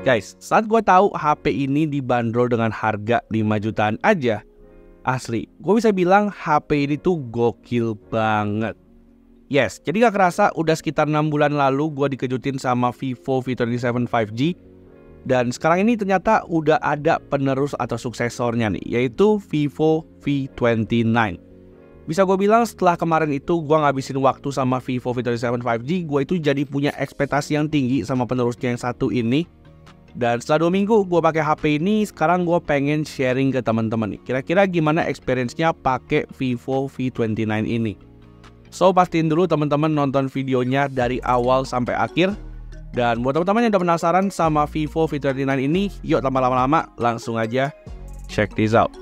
Guys, saat gue tahu HP ini dibanderol dengan harga 5 jutaan aja, asli, gue bisa bilang HP ini tuh gokil banget. Yes, jadi gak kerasa udah sekitar 6 bulan lalu gue dikejutin sama Vivo V27 5G. Dan sekarang ini ternyata udah ada penerus atau suksesornya nih, yaitu Vivo V29. Bisa gue bilang setelah kemarin itu gue ngabisin waktu sama Vivo V27 5G, gue itu jadi punya ekspektasi yang tinggi sama penerusnya yang satu ini. Dan setelah 2 minggu gue pakai HP ini, sekarang gue pengen sharing ke teman-teman nih. Kira-kira gimana experience-nya pakai Vivo V29 ini. So pastiin dulu teman-teman nonton videonya dari awal sampai akhir. Dan buat teman-teman yang udah penasaran sama Vivo V29 ini, yuk tanpa lama-lama langsung aja check this out.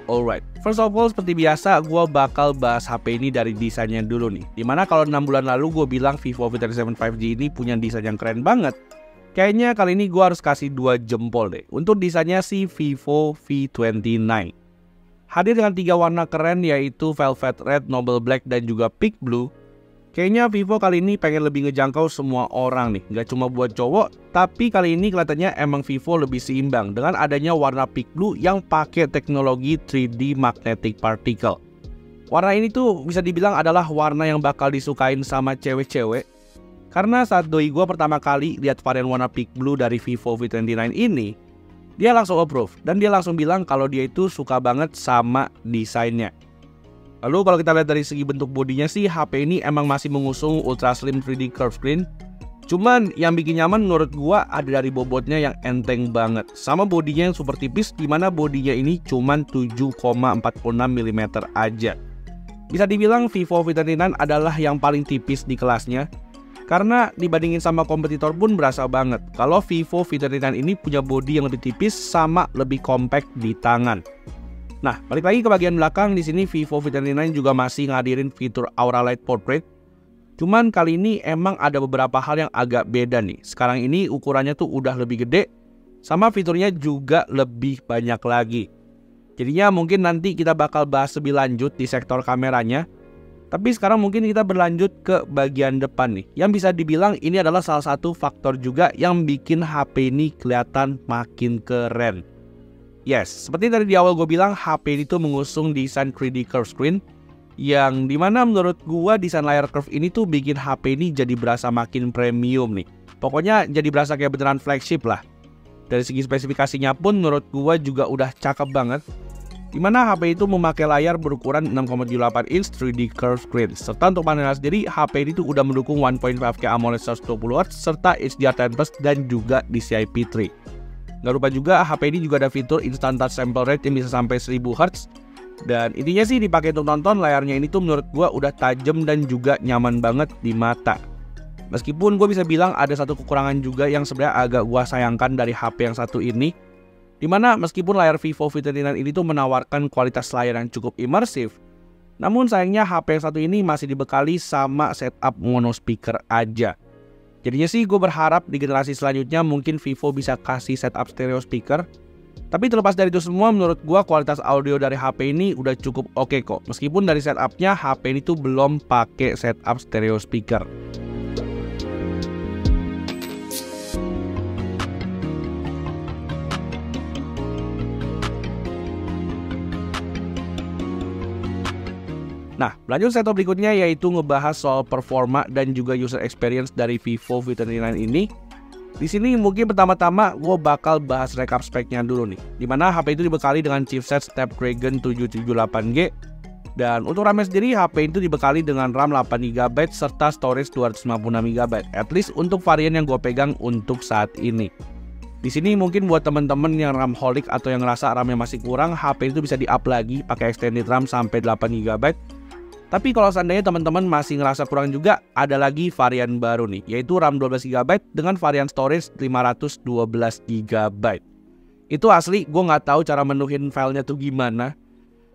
Alright, first of all seperti biasa gue bakal bahas HP ini dari desainnya dulu nih. Dimana kalau 6 bulan lalu gue bilang Vivo V27 5G ini punya desain yang keren banget, kayaknya kali ini gue harus kasih 2 jempol deh untuk desainnya si Vivo V29. Hadir dengan 3 warna keren yaitu Velvet Red, Noble Black, dan juga Peak Blue. Kayaknya Vivo kali ini pengen lebih ngejangkau semua orang nih, gak cuma buat cowok, tapi kali ini kelihatannya emang Vivo lebih seimbang dengan adanya warna Peak Blue yang pakai teknologi 3D Magnetic Particle. Warna ini tuh bisa dibilang adalah warna yang bakal disukain sama cewek-cewek, karena saat doi gue pertama kali lihat varian warna Peak Blue dari Vivo V29 ini, dia langsung approve dan dia langsung bilang kalau dia itu suka banget sama desainnya. Lalu kalau kita lihat dari segi bentuk bodinya sih, HP ini emang masih mengusung ultra slim 3D curve screen. Cuman yang bikin nyaman menurut gua ada dari bobotnya yang enteng banget, sama bodinya yang super tipis, dimana bodinya ini cuman 7,46 mm aja. Bisa dibilang Vivo V29 adalah yang paling tipis di kelasnya, karena dibandingin sama kompetitor pun berasa banget kalau Vivo V29 ini punya bodi yang lebih tipis sama lebih compact di tangan. Nah, balik lagi ke bagian belakang, di sini Vivo V29 juga masih ngadirin fitur Aura Light Portrait. Cuman kali ini emang ada beberapa hal yang agak beda nih. Sekarang ini ukurannya tuh udah lebih gede, sama fiturnya juga lebih banyak lagi. Jadinya mungkin nanti kita bakal bahas lebih lanjut di sektor kameranya. Tapi sekarang mungkin kita berlanjut ke bagian depan nih, yang bisa dibilang ini adalah salah satu faktor juga yang bikin HP ini kelihatan makin keren. Yes, seperti tadi di awal gue bilang, HP ini tuh mengusung desain 3D curve screen, yang dimana menurut gue desain layar curve ini tuh bikin HP ini jadi berasa makin premium nih. Pokoknya jadi berasa kayak beneran flagship lah. Dari segi spesifikasinya pun menurut gue juga udah cakep banget, dimana HP itu memakai layar berukuran 6,78 inch 3D curve screen. Serta untuk panelnya sendiri, HP ini tuh udah mendukung 1.5K AMOLED 120Hz serta HDR10+ dan juga DCI P3. Gak lupa juga HP ini juga ada fitur Instant Touch Sample Rate yang bisa sampai 1000Hz. Dan intinya sih dipakai untuk nonton, layarnya ini tuh menurut gue udah tajam dan juga nyaman banget di mata. Meskipun gue bisa bilang ada satu kekurangan juga yang sebenarnya agak gue sayangkan dari HP yang satu ini, dimana meskipun layar Vivo V29 ini tuh menawarkan kualitas layar yang cukup imersif, namun sayangnya HP yang satu ini masih dibekali sama setup mono speaker aja. Jadinya sih gue berharap di generasi selanjutnya mungkin Vivo bisa kasih setup stereo speaker. Tapi terlepas dari itu semua, menurut gue kualitas audio dari HP ini udah cukup oke kok. Meskipun dari setupnya HP ini tuh belum pakai setup stereo speaker. Nah, lanjut setup berikutnya yaitu ngebahas soal performa dan juga user experience dari Vivo V29 ini. Di sini mungkin pertama-tama gue bakal bahas rekap speknya dulu nih. Dimana HP itu dibekali dengan chipset Snapdragon 778G. Dan untuk RAM sendiri, HP itu dibekali dengan RAM 8GB serta storage 256GB. At least untuk varian yang gue pegang untuk saat ini. Di sini mungkin buat temen-temen yang RAM holic atau yang ngerasa RAM-nya masih kurang, HP itu bisa di-up lagi pakai extended RAM sampai 8GB. Tapi kalau seandainya teman-teman masih ngerasa kurang juga, ada lagi varian baru nih, yaitu RAM 12GB dengan varian storage 512GB. Itu asli gue nggak tahu cara menuhin filenya tuh gimana.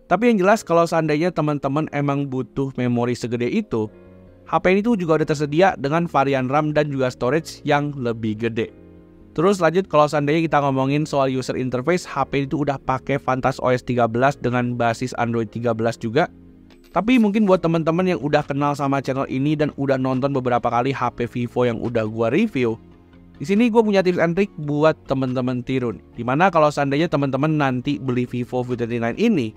Tapi yang jelas kalau seandainya teman-teman emang butuh memori segede itu, HP ini tuh juga udah tersedia dengan varian RAM dan juga storage yang lebih gede. Terus lanjut, kalau seandainya kita ngomongin soal user interface, HP itu udah pakai Vantage OS 13 dengan basis Android 13 juga. Tapi mungkin buat teman-teman yang udah kenal sama channel ini dan udah nonton beberapa kali HP Vivo yang udah gua review, di sini gue punya tips and trick buat teman-teman tiru. Dimana kalau seandainya teman-teman nanti beli Vivo V29 ini,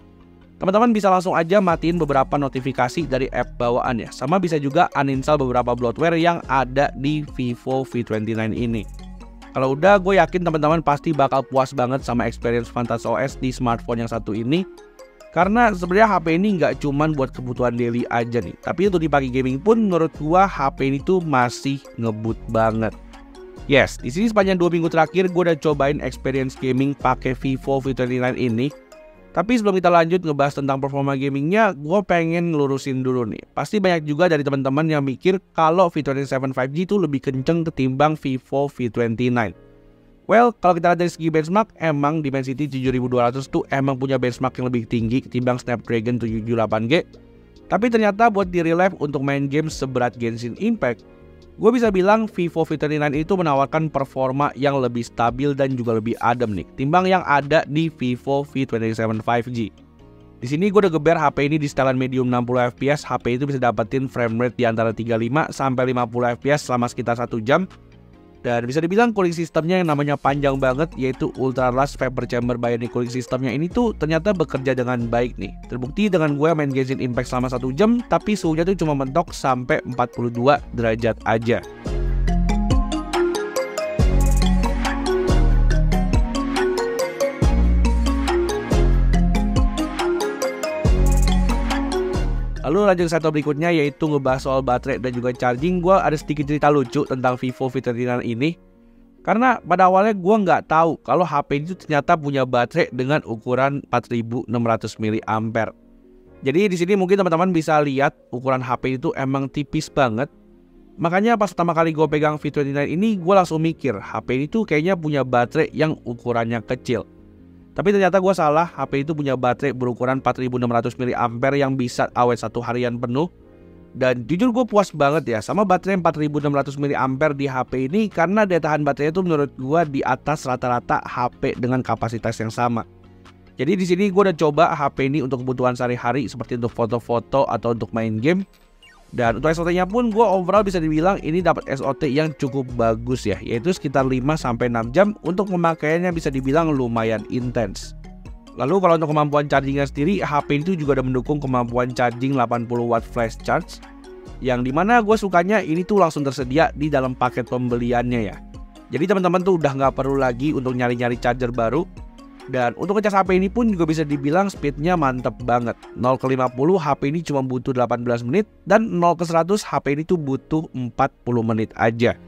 teman-teman bisa langsung aja matiin beberapa notifikasi dari app bawaannya. Sama bisa juga uninstall beberapa bloatware yang ada di Vivo V29 ini. Kalau udah, gue yakin teman-teman pasti bakal puas banget sama experience Vantage OS di smartphone yang satu ini. Karena sebenarnya HP ini nggak cuman buat kebutuhan daily aja nih, tapi untuk dipakai gaming pun menurut gue HP ini tuh masih ngebut banget. Yes, di sini sepanjang 2 minggu terakhir gue udah cobain experience gaming pakai Vivo V29 ini. Tapi sebelum kita lanjut ngebahas tentang performa gamingnya, gue pengen ngelurusin dulu nih. Pasti banyak juga dari teman-teman yang mikir kalau V27 5G itu lebih kenceng ketimbang Vivo V29. Well, kalau kita lihat dari segi benchmark, emang Dimensity 7200 tuh emang punya benchmark yang lebih tinggi ketimbang Snapdragon 778G. Tapi ternyata buat di real life untuk main game seberat Genshin Impact, gue bisa bilang Vivo V29 itu menawarkan performa yang lebih stabil dan juga lebih adem nih, timbang yang ada di Vivo V27 5G. Di sini gue udah geber HP ini di setelan medium 60 fps. HP itu bisa dapetin frame rate di antara 35 sampai 50 fps selama sekitar 1 jam. Dan bisa dibilang cooling sistemnya yang namanya panjang banget, yaitu Ultra Large Vapor Chamber Bionic cooling sistemnya ini tuh ternyata bekerja dengan baik nih. Terbukti dengan gue main Genshin Impact selama 1 jam, tapi suhunya tuh cuma mentok sampai 42 derajat aja. Lalu lanjut ke satu berikutnya, yaitu ngebahas soal baterai dan juga charging. Gue ada sedikit cerita lucu tentang Vivo V29 ini. Karena pada awalnya gue nggak tahu kalau HP itu ternyata punya baterai dengan ukuran 4600 mAh. Jadi di sini mungkin teman-teman bisa lihat ukuran HP itu emang tipis banget. Makanya pas pertama kali gue pegang V29 ini, gue langsung mikir HP ini tuh kayaknya punya baterai yang ukurannya kecil. Tapi ternyata gue salah, HP itu punya baterai berukuran 4600 mAh yang bisa awet 1 harian penuh. Dan jujur gue puas banget ya sama baterai 4600 mAh di HP ini, karena daya tahan baterainya itu menurut gue di atas rata-rata HP dengan kapasitas yang sama. Jadi di sini gue udah coba HP ini untuk kebutuhan sehari-hari seperti untuk foto-foto atau untuk main game. Dan untuk SOT-nya pun gue overall bisa dibilang ini dapat SOT yang cukup bagus ya, yaitu sekitar 5-6 jam. Untuk pemakaiannya bisa dibilang lumayan intens. Lalu kalau untuk kemampuan chargingnya sendiri, HP itu juga ada mendukung kemampuan charging 80 watt flash charge, yang dimana gue sukanya ini tuh langsung tersedia di dalam paket pembeliannya ya. Jadi teman-teman tuh udah nggak perlu lagi untuk nyari-nyari charger baru. Dan untuk ngecas HP ini pun juga bisa dibilang speednya mantep banget. 0 ke 50 HP ini cuma butuh 18 menit, dan 0 ke 100 HP ini tuh butuh 40 menit aja.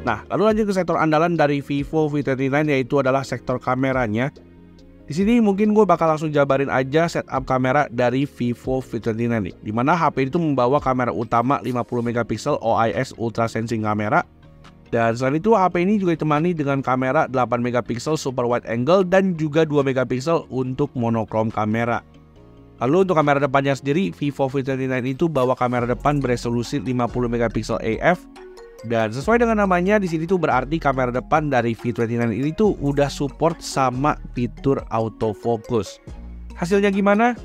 Nah, lalu lanjut ke sektor andalan dari Vivo V29, yaitu adalah sektor kameranya. Di sini mungkin gue bakal langsung jabarin aja setup kamera dari Vivo V29 nih. Dimana HP itu membawa kamera utama 50 megapiksel OIS Ultra Sensing kamera. Dan selain itu HP ini juga ditemani dengan kamera 8 megapiksel super wide angle dan juga 2 megapiksel untuk monokrom kamera. Lalu untuk kamera depannya sendiri, Vivo V29 itu bawa kamera depan beresolusi 50 megapiksel AF. Dan sesuai dengan namanya, di sini tuh berarti kamera depan dari V29 ini tuh udah support sama fitur autofocus. Hasilnya gimana?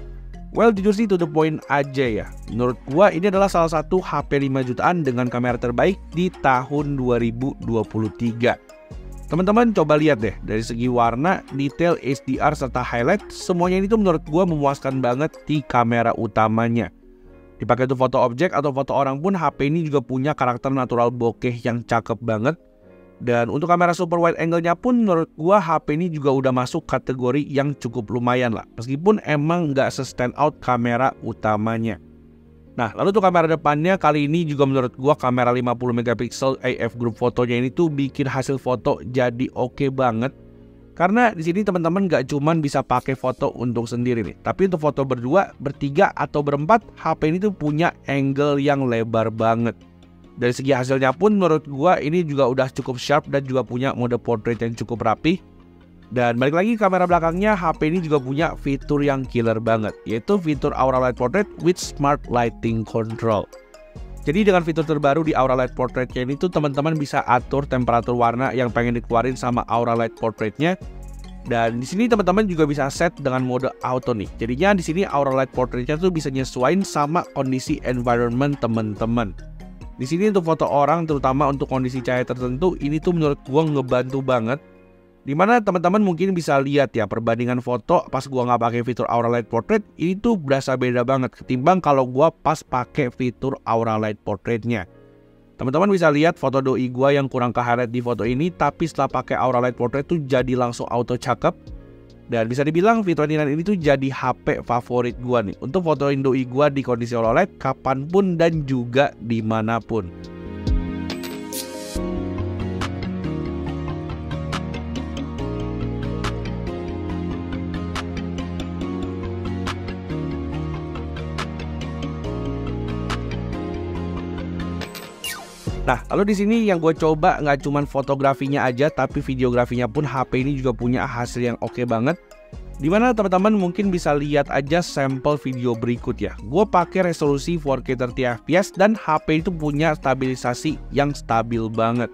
Well, jujur sih to the point aja ya. Menurut gua ini adalah salah satu HP 5 jutaan dengan kamera terbaik di tahun 2023. Teman-teman coba lihat deh, dari segi warna, detail, HDR, serta highlight, semuanya ini tuh menurut gua memuaskan banget di kamera utamanya. Dipakai untuk foto objek atau foto orang pun, HP ini juga punya karakter natural bokeh yang cakep banget. Dan untuk kamera super wide angle-nya pun menurut gua HP ini juga udah masuk kategori yang cukup lumayan lah, meskipun emang nggak se-stand out kamera utamanya. Nah, lalu untuk kamera depannya kali ini juga menurut gua kamera 50 megapiksel AF group fotonya ini tuh bikin hasil foto jadi oke banget. Karena di sini teman-teman gak cuman bisa pakai foto untuk sendiri nih, tapi untuk foto berdua, bertiga, atau berempat, HP ini tuh punya angle yang lebar banget. Dari segi hasilnya pun menurut gua ini juga udah cukup sharp dan juga punya mode portrait yang cukup rapi. Dan balik lagi kamera belakangnya, HP ini juga punya fitur yang killer banget, yaitu fitur Aura Light Portrait with Smart Lighting Control. Jadi dengan fitur terbaru di Aura Light Portrait-nya ini tuh teman-teman bisa atur temperatur warna yang pengen dikeluarin sama Aura Light Portrait-nya. Dan di sini teman-teman juga bisa set dengan mode auto nih. Jadinya di sini Aura Light Portrait-nya tuh bisa nyesuaiin sama kondisi environment teman-teman. Di sini untuk foto orang, terutama untuk kondisi cahaya tertentu, ini tuh menurut gua ngebantu banget. Dimana teman-teman mungkin bisa lihat ya perbandingan foto pas gua nggak pakai fitur Aura Light Portrait ini tuh berasa beda banget ketimbang kalau gua pas pakai fitur Aura Light Portrait-nya. Teman-teman bisa lihat foto doi gua yang kurang ke-highlight di foto ini, tapi setelah pakai Aura Light Portrait tuh jadi langsung auto cakep. Dan bisa dibilang V29 ini tuh jadi HP favorit gua nih untuk fotoin doi gua di kondisi low light kapanpun dan juga dimanapun. Nah, lalu di sini yang gue coba nggak cuman fotografinya aja, tapi videografinya pun HP ini juga punya hasil yang oke banget. Dimana teman-teman mungkin bisa lihat aja sampel video berikut ya. Gue pakai resolusi 4K 30fps dan HP itu punya stabilisasi yang stabil banget.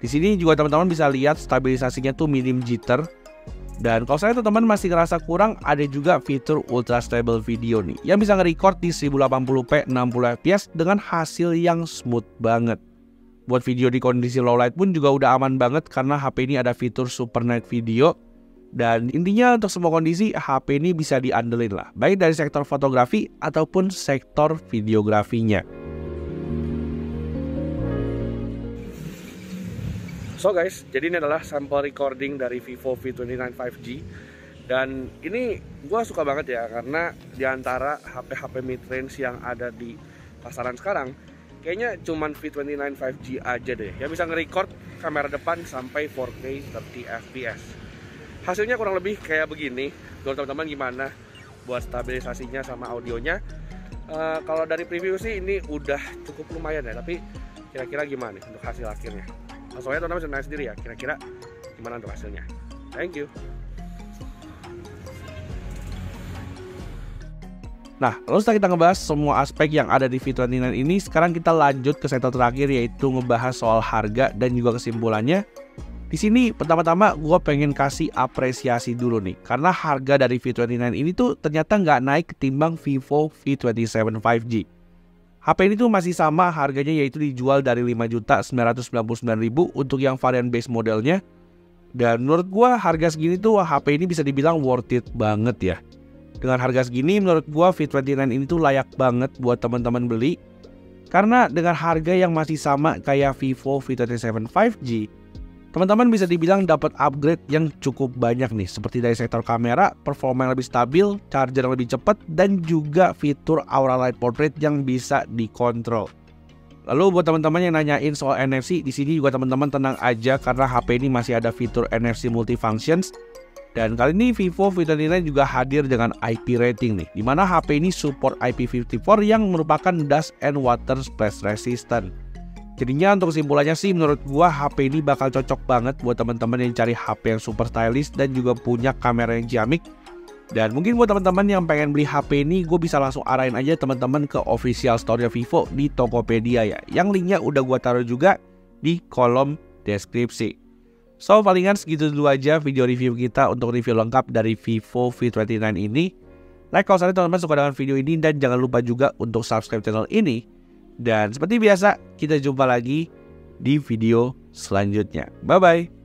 Di sini juga teman-teman bisa lihat stabilisasinya tuh minim jitter. Dan kalau saya teman-teman masih ngerasa kurang, ada juga fitur Ultra Stable Video nih yang bisa nge-record di 1080p 60fps dengan hasil yang smooth banget. Buat video di kondisi low light pun juga udah aman banget karena HP ini ada fitur Super Night Video. Dan intinya untuk semua kondisi HP ini bisa diandelin lah, baik dari sektor fotografi ataupun sektor videografinya. So guys, jadi ini adalah sampel recording dari Vivo V29 5G. Dan ini gue suka banget ya, karena diantara HP-HP mid-range yang ada di pasaran sekarang, kayaknya cuman V29 5G aja deh yang bisa nge-record kamera depan sampai 4K 30fps. Hasilnya kurang lebih kayak begini. Menurut teman-teman gimana buat stabilisasinya sama audionya? Kalau dari preview sih ini udah cukup lumayan ya, tapi kira-kira gimana nih untuk hasil akhirnya? Soalnya teman-teman bisa nanya sendiri ya, kira-kira gimana untuk hasilnya. Thank you. Nah, lalu setelah kita ngebahas semua aspek yang ada di V29 ini, sekarang kita lanjut ke sektor terakhir, yaitu ngebahas soal harga dan juga kesimpulannya. Di sini pertama-tama gue pengen kasih apresiasi dulu nih, karena harga dari V29 ini tuh ternyata nggak naik ketimbang Vivo V27 5G. HP ini tuh masih sama harganya, yaitu dijual dari 5.999.000 untuk yang varian base modelnya. Dan menurut gue harga segini tuh HP ini bisa dibilang worth it banget ya. Dengan harga segini menurut gua V29 ini tuh layak banget buat teman-teman beli. Karena dengan harga yang masih sama kayak Vivo V27 5G, teman-teman bisa dibilang dapat upgrade yang cukup banyak nih, seperti dari sektor kamera, performa yang lebih stabil, charger yang lebih cepat, dan juga fitur Aura Light Portrait yang bisa dikontrol. Lalu buat teman-teman yang nanyain soal NFC, di sini juga teman-teman tenang aja karena HP ini masih ada fitur NFC multifunctions. Dan kali ini Vivo V29 juga hadir dengan IP rating nih, dimana HP ini support IP54 yang merupakan dust and water splash resistant. Jadinya untuk kesimpulannya sih menurut gua HP ini bakal cocok banget buat teman-teman yang cari HP yang super stylish dan juga punya kamera yang ciamik. Dan mungkin buat teman-teman yang pengen beli HP ini, gue bisa langsung arahin aja teman-teman ke official store Vivo di Tokopedia ya, yang linknya udah gua taruh juga di kolom deskripsi. So palingan segitu dulu aja video review kita untuk review lengkap dari Vivo V29 ini. Like kalau teman-teman suka dengan video ini, dan jangan lupa juga untuk subscribe channel ini. Dan seperti biasa, kita jumpa lagi di video selanjutnya. Bye bye.